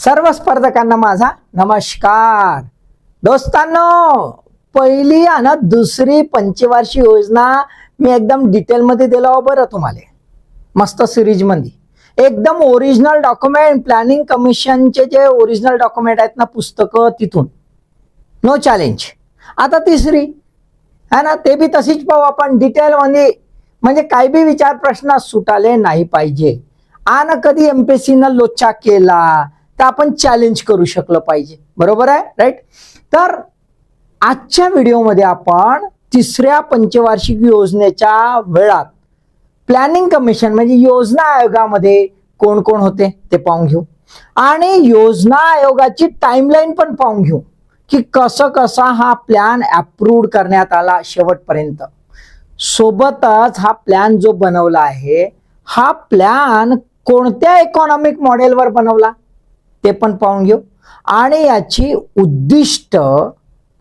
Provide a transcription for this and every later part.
सर्व स्पर्धकांना माझा नमस्कार. दोस्तांनो, पहिली आणि दुसरी पंचवार्षिक योजना मी एकदम डिटेल मध्ये दिला बरं तुम्हाला. मस्त सिरीज मध्ये एकदम ओरिजिनल डॉक्युमेंट, प्लॅनिंग कमिशनचे जे ओरिजिनल डॉक्युमेंट आहेत ना, पुस्तकं, तिथून नो चॅलेंज. आता तिसरी है ना, ते बी तशीच पाहू आपण डिटेल मध्ये. म्हणजे काही बी विचार प्रश्न सुटाले नाही पाहिजे. आणि कधी एमपीएससी न लोचा केला तर आपण चॅलेंज करू शकलो पाहिजे. बरोबर आहे, राईट. तर आजच्या व्हिडिओमध्ये आपण तिसऱ्या पंचवार्षिक योजनेच्या वेळात प्लॅनिंग कमिशन म्हणजे योजना आयोगामध्ये कोण कोण होते ते पाहून घेऊ, आणि योजना आयोगाची टाइमलाईन पण पाहून घेऊ की कसं कसा हा प्लॅन अप्रूव्ड करण्यात आला शेवटपर्यंत. सोबतच हा प्लॅन जो बनवला आहे, हा प्लॅन कोणत्या इकॉनॉमिक मॉडेलवर बनवला ते पण पाहून घेऊ, आणि याची उद्दिष्ट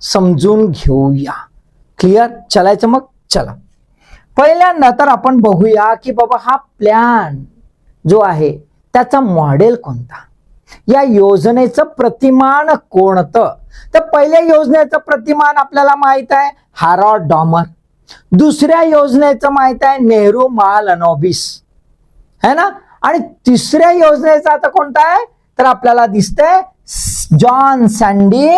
समजून घेऊया. क्लिअर? चलायचं मग. चला, पहिल्यांदा तर आपण बघूया की बाबा हा प्लॅन जो आहे त्याचा मॉडेल कोणता, या योजनेचं प्रतिमान कोणतं. तर पहिल्या योजनेचं प्रतिमान आपल्याला माहित आहे हॅरोल्ड डॉमर. दुसऱ्या योजनेचं माहित आहे नेहरू महालनोबिस, है ना. आणि तिसऱ्या योजनेचा आता कोणता आहे तर आपल्याला दिसतंय जॉन सँडी.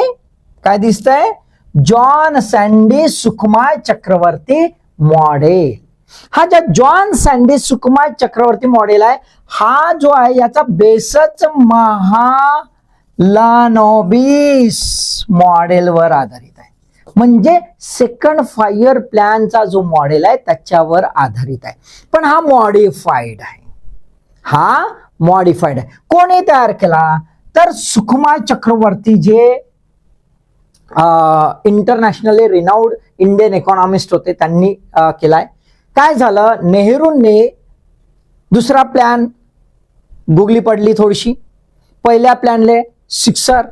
काय दिसतंय? जॉन सँडी सुकुमार चक्रवर्ती मॉडेल. हा जो जॉन सँडी सुकुमार चक्रवर्ती मॉडेल आहे, हा जो आहे याचा बेसच महालनोबिस मॉडेलवर आधारित आहे. म्हणजे सेकंड 5 इयर प्लॅनचा जो मॉडेल आहे त्याच्यावर आधारित आहे, पण हा मॉडिफाईड आहे. हा मॉडिफाईड आहे. कोणी तयार केला तर सुकुमार चक्रवर्ती, जे इंटरनॅशनली रिनाऊड इंडियन इकॉनॉमिस्ट होते, त्यांनी केलाय. काय झालं, नेहरूंनी दुसरा प्लॅन गुगली पडली थोडीशी. पहिल्या प्लॅनले 6.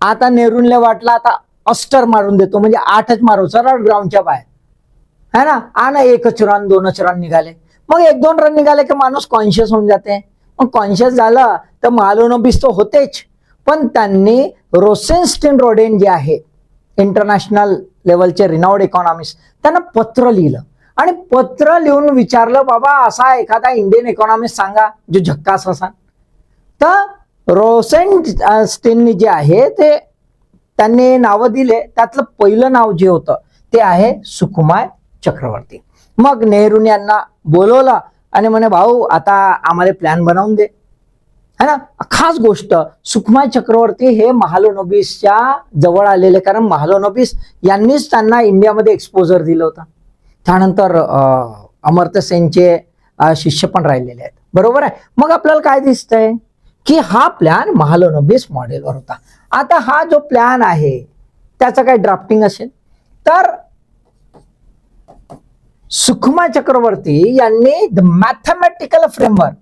आता नेहरूंले वाटलं आता अस्टर मारून देतो, म्हणजे 8च मारू सरळ ग्राउंडच्या बाहेर, है ना. आणि 1च रन 2च रन निघाले. मग 1-2 रन निघाले की माणूस कॉन्शियस होऊन जाते. मग कॉन्शियस झालं तर महालनोबिस तो होतेच, पण त्यांनी रोसेनस्टीन रोडेन जे आहे इंटरनॅशनल लेवलचे रिनाऊड इकॉनॉमिस्ट, त्यांना पत्र लिहिलं आणि पत्र लिहून विचारलं, बाबा असा एखादा इंडियन इकॉनॉमिस्ट सांगा जो झक्कास असा. तर रोसेनस्टीन जे आहे ते त्यांनी नावं दिले. त्यातलं पहिलं नाव जे होतं ते आहे सुकुमार चक्रवर्ती. मग नेहरूने यांना बोलवलं आणि म्हणे, भाऊ आता आम्हाला प्लॅन बनवून दे, है ना. खास गोष्ट, सुकुमार चक्रवर्ती हे महालनोबिसच्या जवळ आलेले, कारण महालनोबिस यांनीच त्यांना इंडियामध्ये एक्सपोजर दिलं होतं. त्यानंतर अमर्त्य सेनचे शिष्य पण राहिलेले आहेत. बरोबर आहे. मग आपल्याला काय दिसतंय की हा प्लॅन महालनोबिस मॉडेलवर होता. आता हा जो प्लॅन आहे त्याचं काय ड्राफ्टिंग असेल तर सुकुमार चक्रवर्ती यांनी द मॅथमॅटिकल फ्रेमवर्क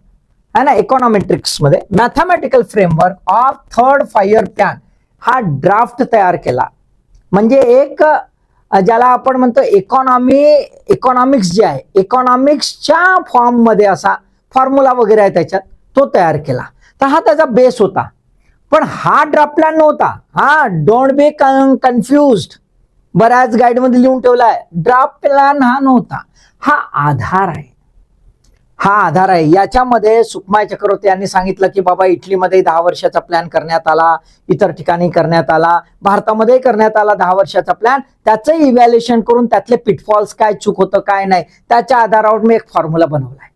है ना, इकॉनॉमेट्रिक्स मध्ये mathematical framework of 3rd 5 year plan हा ड्राफ्ट तयार केला. म्हणजे एक ज्याला आपण म्हणतो इकॉनॉमिक्स जे आहे, इकॉनॉमिक्सच्या फॉर्म मध्ये असा फॉर्म्युला वगैरे आहे त्याच्यात, तो तयार केला. तर हा त्याचा बेस होता. पण हा ड्राफ्ट प्लॅन नव्हता. हा डोंट बी कन्फ्युज्ड, बऱ्याच गाईड मध्ये लिहून ठेवलाय. ड्राफ्ट प्लॅन हा नव्हता, हा आधार आहे. हा आधार आहे. याच्यामध्ये सुकुमार चक्रवर्ती यांनी सांगितलं की बाबा इटलीमध्ये 10 वर्षाचा प्लॅन करण्यात आला, इतर ठिकाणी करण्यात आला, भारतामध्ये करण्यात आला 10 वर्षाचा प्लॅन. त्याचं इव्हॅल्युएशन करून त्यातले पिटफॉल्स काय, चूक होतं काय नाही, त्याच्या आधारावर मी एक फॉर्म्युला बनवलाय.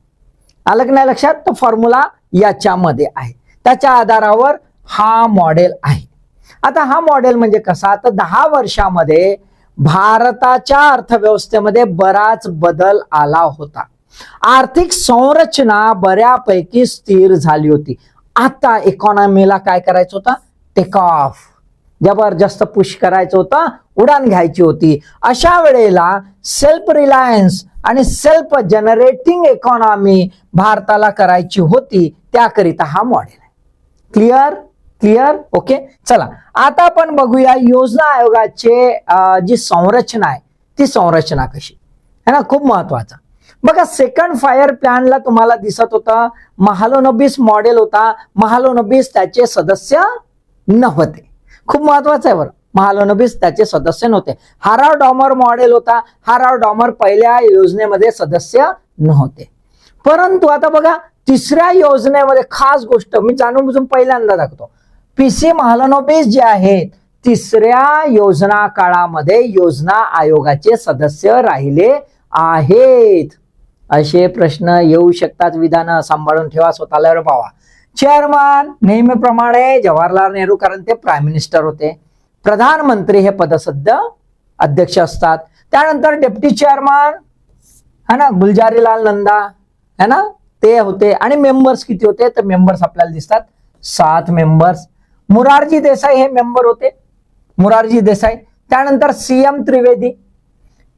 आलं की नाही लक्षात? तो फॉर्म्युला याच्यामध्ये आहे. त्याच्या आधारावर हा मॉडेल आहे. आता हा मॉडेल म्हणजे कसा, तर 10 वर्षामध्ये भारताच्या अर्थव्यवस्थेमध्ये बराच बदल आला होता. आर्थिक संरचना बऱ्यापैकी स्थिर झाली होती. आता इकॉनॉमीला काय करायचं होतं, टेक ऑफ, जबरदस्त पुश करायचं होतं, उडान घ्यायची होती. अशा वेळेला सेल्फ रिलायन्स आणि सेल्फ जनरेटिंग इकॉनॉमी भारताला करायची होती. त्याकरिता हा मॉडेल आहे. क्लिअर? क्लिअर? ओके. चला, आता आपण बघूया योजना आयोगाचे जी संरचना आहे ती संरचना कशी आहे ना, खूप महत्वाचा. बघा सेकंड फायर प्लॅनला तुम्हाला दिसत होता महालोनोबिस मॉडेल होता. महालोनोबिस त्याचे सदस्य नव्हते. खूप महत्वाचं आहे बरं, महालोनोबिस त्याचे सदस्य नव्हते. हाराव डॉमर मॉडेल होता. हाराव डॉमर पहिल्या योजनेमध्ये सदस्य नव्हते. परंतु आता बघा तिसऱ्या योजनेमध्ये खास गोष्ट मी जाणून बुजून पहिल्यांदा दाखवतो. पीसी महालोनोबिस जे आहेत तिसऱ्या योजना काळामध्ये योजना आयोगाचे सदस्य राहिले आहेत. असे प्रश्न येऊ शकतात. विधान सांभाळून ठेवा, स्वतःला पावा. चेअरमन नेहमीप्रमाणे जवाहरलाल नेहरू, कारण ते प्राईम मिनिस्टर होते. प्रधानमंत्री हे पदसद्य अध्यक्ष असतात. त्यानंतर डेप्टी चेअरमन है ना गुलजारीलाल नंदा है ना ते होते. आणि मेंबर्स किती होते तर मेंबर्स आपल्याला दिसतात 7 मेंबर्स. मोरारजी देसाई हे मेंबर होते. मोरारजी देसाई. त्यानंतर सीएम त्रिवेदी,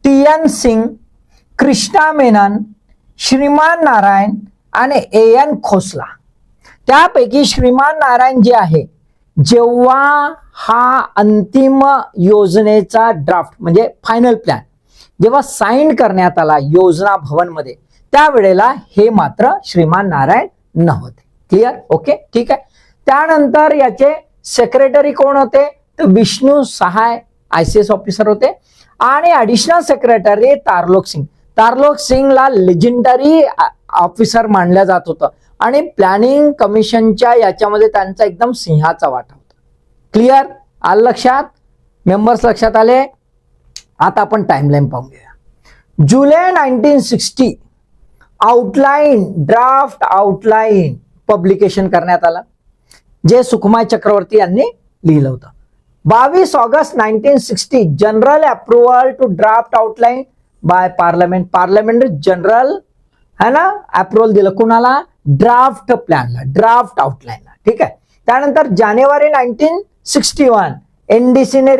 टीएन सिंग, कृष्णा मेनन, श्रीमान नारायण आणि एएन खोसला. त्यापैकी श्रीमान नारायण जे आहे जेव्हा हा अंतिम योजनेचा ड्राफ्ट म्हणजे फायनल प्लॅन जेव्हा साईन करण्यात आला योजना भवन मध्ये त्यावेळेला हे मात्र श्रीमान नारायण नव्हते. क्लिअर? ओके ठीक आहे. त्यानंतर याचे सेक्रेटरी कोण होते तर विष्णू सहाय ICS ऑफिसर होते. आणि ऍडिशनल सेक्रेटरी तारलोक सिंग. तारलोक सिंगला लेजेंडरी ऑफिसर मानलं जात होतं आणि प्लॅनिंग कमिशनच्या याच्यामध्ये त्यांचा एकदम सिंहाचा वाटा होता. क्लिअर? आलं लक्षात? मेंबर्स लक्षात आले? आता आपण टाइमलाईन पाहून घेऊया. जुलै 1960 आउटलाईन ड्राफ्ट आउटलाईन पब्लिकेशन करण्यात आला जे सुकुमार चक्रवर्ती यांनी लिहिलं होतं. 22 August 1960 general approval to draft outline by parliament. Parliament general है ना अप्रुव्हल दिलं कुणाला ड्राफ्ट प्लॅनला ड्राफ्ट आउटलाईनला. ठीक आहे. त्यानंतर जानेवारी 1961 NDCने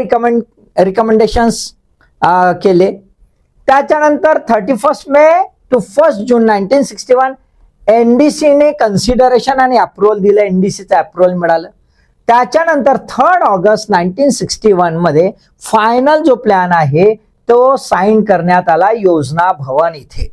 रिकमेंडेशन्स केले. त्याच्यानंतर 31 मे टू 1 जून 1961 NDCने कन्सिडरेशन आणि अप्रुव्हल दिलं. NDCचं अप्रुव्हल मिळालं. त्याच्यानंतर 3 ऑगस्ट 1961 मध्ये फायनल जो प्लॅन आहे तो साईन करण्यात आला योजना भवन इथे.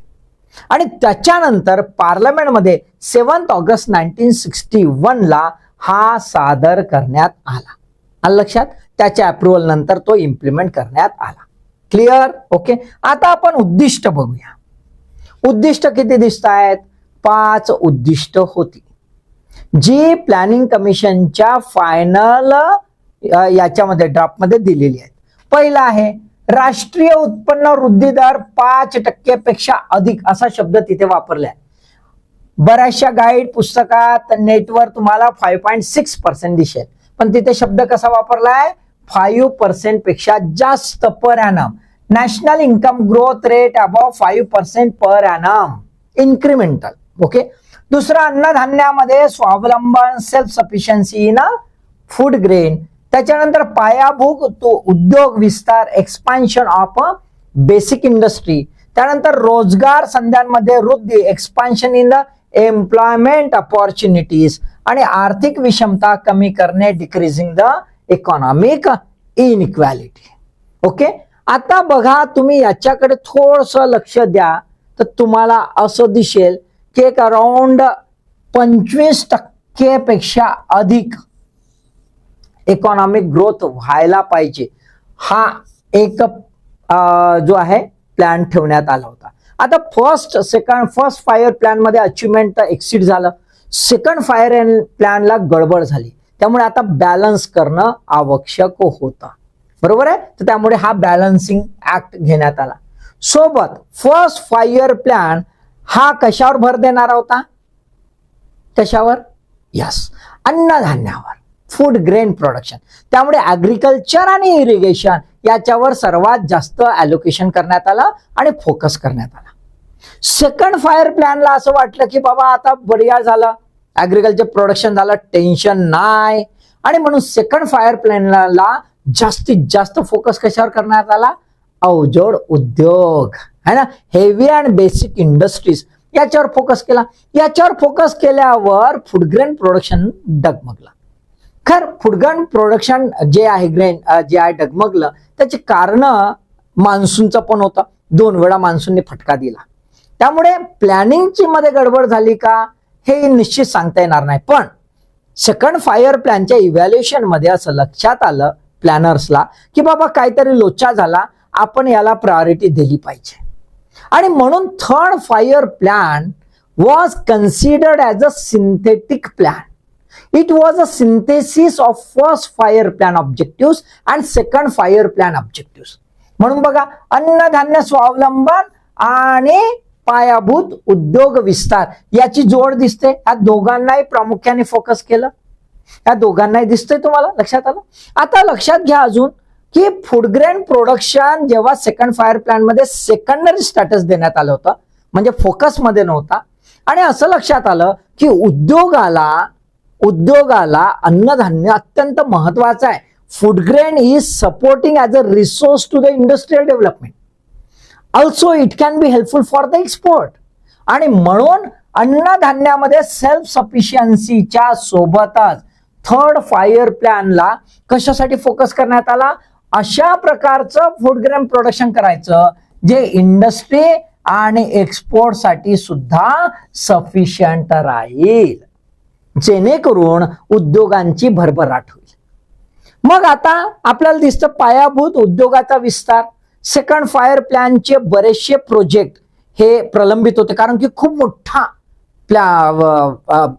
आणि त्याच्यानंतर पार्लमेंटमध्ये 7 ऑगस्ट 1961 ला हा सादर करण्यात आला. आलं लक्षात? त्याच्या अप्रुव्हल नंतर तो इम्प्लिमेंट करण्यात आला. क्लिअर? ओके. आता आपण उद्दिष्ट बघूया. उद्दिष्ट किती दिसत आहेत? 5 उद्दिष्ट होती जी प्लॅनिंग कमिशनच्या फायनल याच्यामध्ये ड्राफ्टमध्ये दिलेली आहेत. पहिला आहे राष्ट्रीय उत्पन्न वृद्धी दर 5% पेक्षा अधिक असा शब्द तिथे वापरलाय. बऱ्याचशा गाईड पुस्तकात नेटवर तुम्हाला 5.6% दिसेल पण तिथे शब्द कसा वापरलाय 5% पेक्षा जास्त per annum. National income growth rate above 5% per annum incremental. Okay. दुसरा अन्नधान्यामध्ये स्वावलंबन self sufficiency in food grain. त्याच्यानंतर पायाभूत उद्योग विस्तार एक्सपान्शन ऑफ बेसिक इंडस्ट्री. त्यानंतर रोजगार संध्यांमध्ये वृद्धी expansion in the employment opportunities. आणि आर्थिक विषमता कमी करणे decreasing the economic inequality. Okay. आता बघा तुम्ही याच्याकडे थोडंसं लक्ष द्या तर तुम्हाला असं दिसेल की एक अराउंड 25% पेक्षा अधिक इकॉनॉमिक ग्रोथ व्हायला पाहिजे हा एक जो आहे प्लॅन ठेवण्यात आला होता. आता फर्स्ट फायर प्लॅन मध्ये अचिव्हमेंट एक्सिड झालं. सेकंड फायर प्लॅनला गडबड झाली त्यामुळे आता बॅलन्स करणं आवश्यक होतं. बरोबर आहे. तर त्यामुळे हा बॅलन्सिंग ऍक्ट घेण्यात आला. सोबत फर्स्ट फायर प्लॅन हा कशावर भर देणारा होता? कशावर? यस, अन्नधान्यावर, फूड ग्रेन प्रोडक्शन. त्यामुळे ऍग्रिकल्चर आणि इरिगेशन याच्यावर सर्वात जास्त ॲलोकेशन करण्यात आलं आणि फोकस करण्यात आला. सेकंड फायर प्लॅनला असं वाटलं की बाबा आता बढिया झालं, ऍग्रिकल्चर प्रोडक्शन झालं, टेन्शन नाही. आणि म्हणून सेकंड फायर प्लॅनला जास्तीत जास्त फोकस कशावर करण्यात आला? अवजड उद्योग है ना, हेवी अँड बेसिक इंडस्ट्रीज याच्यावर फोकस केला. याच्यावर फोकस केल्यावर फूड ग्रेन प्रोडक्शन डगमगलं. खर फूड ग्रेन प्रोडक्शन जे आहे ग्रेन जे आहे डगमगलं त्याचे कारण मान्सूनचं पण होतं. 2 वेळा मान्सूनने फटका दिला. त्यामुळे प्लॅनिंगची मध्ये गडबड झाली का हे निश्चित सांगता येणार नाही. पण सेकंड 5 इयर प्लॅनच्या इव्हॅल्युएशन मध्ये असं लक्षात आलं प्लॅनर्सला की बाबा काहीतरी लोचा झाला, आपण याला प्रायोरिटी दिली पाहिजे. आणि म्हणून third 5 year plan was considered as a synthetic plan. It was a synthesis of first 5 year plan objectives and second 5 year plan objectives. म्हणून बघा, अन्नधान्य स्वावलंबन आणि पायाभूत उद्योग विस्तार याची जोड दिसते. या दोघांनाही प्रामुख्याने फोकस केलं. या दोघांनाही दिसतंय तुम्हाला लक्षात आलं. आता लक्षात घ्या अजून की फूड ग्रेन प्रोडक्शन जेव्हा सेकंड 5 इयर प्लॅन मध्ये सेकंडरी स्टॅटस देण्यात आलं होतं, म्हणजे फोकस मध्ये नव्हता. आणि असं लक्षात आलं की उद्योगाला अन्नधान्य अत्यंत महत्वाचं आहे. Food grain is supporting as a resource to the industrial development. Also it can be helpful for the export. आणि म्हणून अन्नधान्यामध्ये सेल्फ सफिशियन्सीच्या सोबतच थर्ड 5 इयर प्लॅनला कशासाठी फोकस करण्यात आला, अशा प्रकारचं फूड ग्रेन प्रोडक्शन करायचं जे इंडस्ट्री आणि एक्सपोर्टसाठी सुद्धा सफिशियंट राहील, जेणेकरून उद्योगांची भरभराट होईल. मग आता आपल्याला दिसतं पायाभूत उद्योगाचा विस्तार. सेकंड 5 इयर प्लॅनचे बरेचसे प्रोजेक्ट हे प्रलंबित होते, कारण की खूप मोठा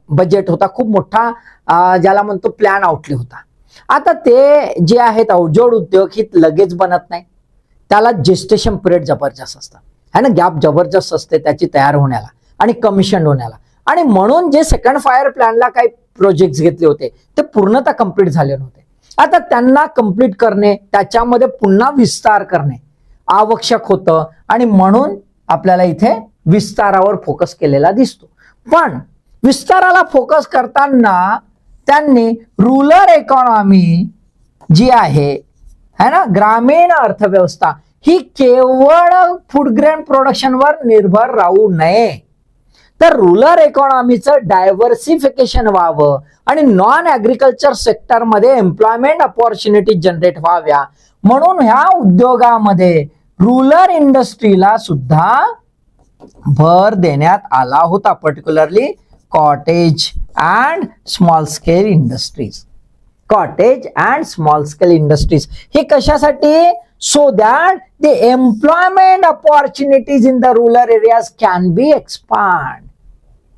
बजेट होता, खूप मोठा ज्याला म्हणतो प्लॅन आउटले होता. आता ते जे आहेत अवजड उद्योग ही लगेच बनत नाही, त्याला जेस्टेशन पिरियड जबरदस्त असतं है ना, गॅप जबरदस्त असते त्याची तयार होण्याला आणि कमिशन होण्याला. आणि म्हणून जे सेकंड 5 इयर प्लॅनला काही प्रोजेक्ट घेतले होते ते पूर्णतः कंप्लीट झाले नव्हते. आता त्यांना कंप्लीट करणे, त्याच्यामध्ये पुन्हा विस्तार करणे आवश्यक होतं. आणि म्हणून आपल्याला इथे विस्तारावर फोकस केलेला दिसतो. पण विस्ताराला फोकस करताना त्यांनी रूरल इकॉनॉमी जी आहे है ना, ग्रामीण अर्थव्यवस्था ही केवळ फूड ग्रेन प्रोडक्शनवर निर्भर राहू नये, तर रूरल इकॉनॉमीचं डायव्हर्सिफिकेशन व्हावं आणि नॉन ॲग्रिकल्चर सेक्टरमध्ये एम्प्लॉयमेंट अपॉर्च्युनिटी जनरेट व्हाव्या. म्हणून ह्या उद्योगामध्ये रूरल इंडस्ट्रीला सुद्धा भर देण्यात आला होता, particularly cottage and small scale industries. Cottage and small scale industries हे कशासाठी, so that the employment opportunities in the rural areas can be expand,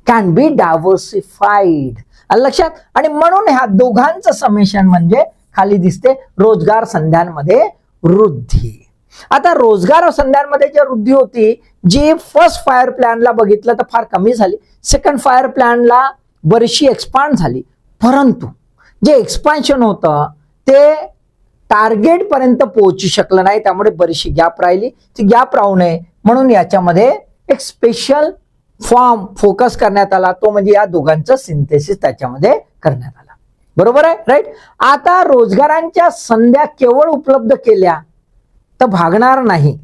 can be diversified. लक्षात. आणि म्हणून ह्या दोघांचं समेशन म्हणजे खाली दिसते रोजगार संध्यांमध्ये वृद्धी. आता रोजगार संध्यांमध्ये जी वृद्धी होती जी फर्स्ट 5 इयर प्लॅनला बघितलं तर फार कमी झाली, सेकंड 5 इयर प्लॅनला बरीचशी एक्सपांड झाली. परंतु जे एक्सपान्शन होतं ते टार्गेट पर्यंत पोहोचू शकलं नाही, त्यामुळे बरीचशी गॅप राहिली. ती गॅप राहू नये म्हणून याच्यामध्ये एक स्पेशल फॉर्म फोकस करण्यात आला, तो म्हणजे या दोघांचं सिंथेसिस त्याच्यामध्ये करण्यात आला. बरोबर आहे, राईट. आता रोजगारांच्या संध्या केवळ उपलब्ध केल्या तर भागणार नाही,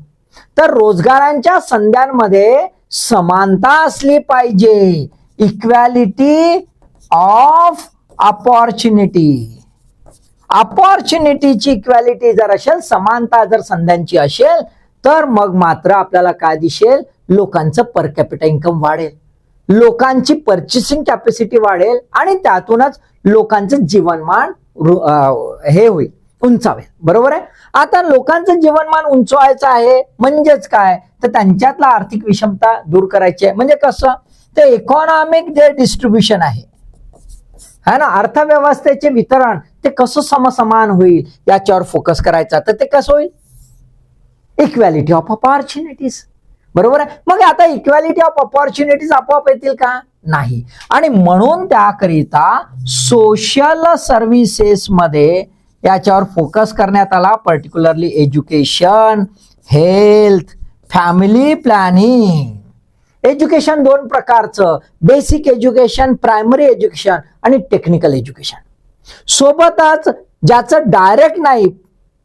तर रोजगारांच्या संध्यांमध्ये समानता असली पाहिजे, इक्वॅलिटी ऑफ अपॉर्च्युनिटी. अपॉर्च्युनिटीची इक्वॅलिटी जर असेल, समानता जर संध्यांची असेल, तर मग मात्र आपल्याला काय दिसेल, लोकांचं पर कॅपिटा इन्कम वाढेल, लोकांची पर्चेसिंग कॅपॅसिटी वाढेल आणि त्यातूनच लोकांचं जीवनमान हे होईल, उंचावेल. बरोबर आहे. आता लोकांचं जीवनमान उंचवायचं आहे म्हणजेच काय, तर त्यांच्यातला आर्थिक विषमता दूर करायची आहे. म्हणजे कसं, ते इकॉनॉमिक जे डिस्ट्रीब्युशन आहे ना, अर्थव्यवस्थेचे वितरण ते कसं समसमान होईल याच्यावर फोकस करायचा. तर ते कसं होईल, इक्वॅलिटी ऑफ अपॉर्च्युनिटीज. बरोबर आहे. मग आता इक्वॅलिटी ऑफ अपॉर्च्युनिटीज आपोआप येतील का, नाही. आणि म्हणून त्याकरिता सोशल सर्व्हिसेस मध्ये याच्यावर फोकस करण्यात आला, particularly education, health, family planning. Education दोन प्रकारचं, बेसिक एज्युकेशन, प्रायमरी एज्युकेशन आणि टेक्निकल एज्युकेशन. सोबतच ज्याचं डायरेक्ट नाही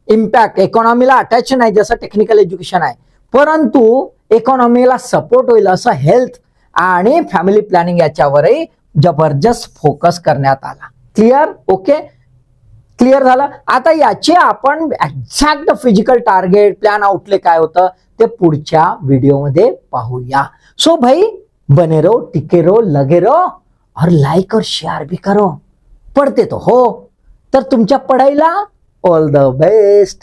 इम्पॅक्ट, इकॉनॉमीला अटॅच नाही जसं टेक्निकल एज्युकेशन आहे, परंतु इकॉनॉमीला सपोर्ट होईल असं हेल्थ आणि फॅमिली प्लॅनिंग याच्यावरही जबरदस्त फोकस करण्यात आला. क्लिअर, ओके, क्लिअर झालं. आता याचे आपण exact physical target plan outlay काय होतं ते पुढच्या व्हिडिओमध्ये पाहूया. सो भाई बने रहो, टिके रहो, लगे रहो और लाइक और शेअर भी करो. पडते तो हो. तर तुमच्या पढाईला ऑल द बेस्ट.